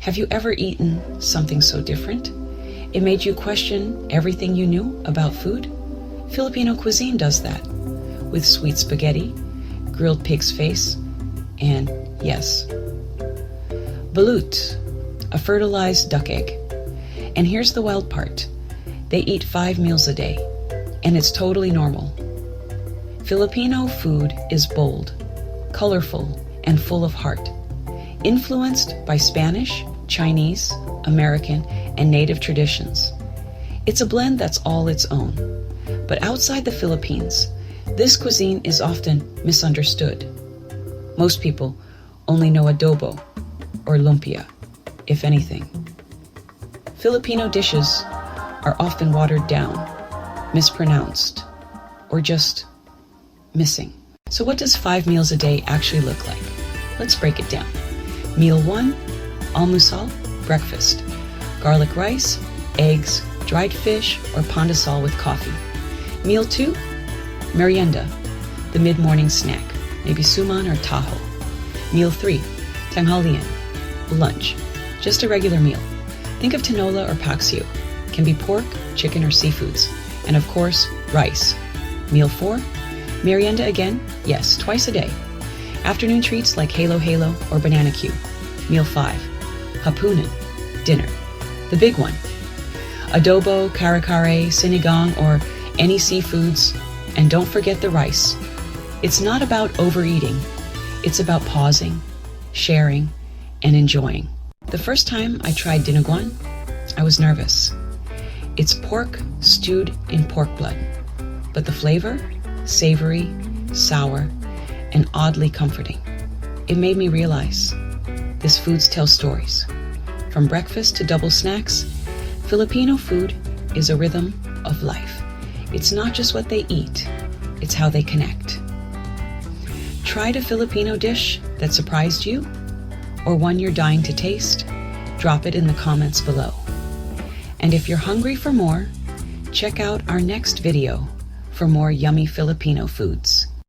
Have you ever eaten something so different? It made you question everything you knew about food? Filipino cuisine does that, with sweet spaghetti, grilled pig's face, and, yes, balut, a fertilized duck egg. And here's the wild part. They eat 5 meals a day, and it's totally normal. Filipino food is bold, colorful, and full of heart. Influenced by Spanish, Chinese, American, and native traditions. It's a blend that's all its own. But outside the Philippines, this cuisine is often misunderstood. Most people only know adobo or lumpia, if anything. Filipino dishes are often watered down, mispronounced, or just missing. So what does 5 meals a day actually look like? Let's break it down. Meal 1, almusal, breakfast. Garlic rice, eggs, dried fish, or pandesal with coffee. Meal 2, merienda, the mid-morning snack, maybe suman or taho. Meal 3, tanghalian, lunch, just a regular meal. Think of tinola or paksiw. Can be pork, chicken, or seafoods. And of course, rice. Meal 4, merienda again, yes, twice a day. Afternoon treats like halo halo or banana cue. Meal 5, hapunan, dinner, the big one. Adobo, kare-kare, sinigang, or any seafoods, and don't forget the rice. It's not about overeating, it's about pausing, sharing, and enjoying. The first time I tried dinuguan, I was nervous. It's pork stewed in pork blood, but the flavor, savory, sour, and oddly comforting. It made me realize this foods tell stories. From breakfast to double snacks, Filipino food is a rhythm of life. It's not just what they eat, it's how they connect. Tried a Filipino dish that surprised you? Or one you're dying to taste? Drop it in the comments below. And if you're hungry for more, check out our next video for more yummy Filipino foods.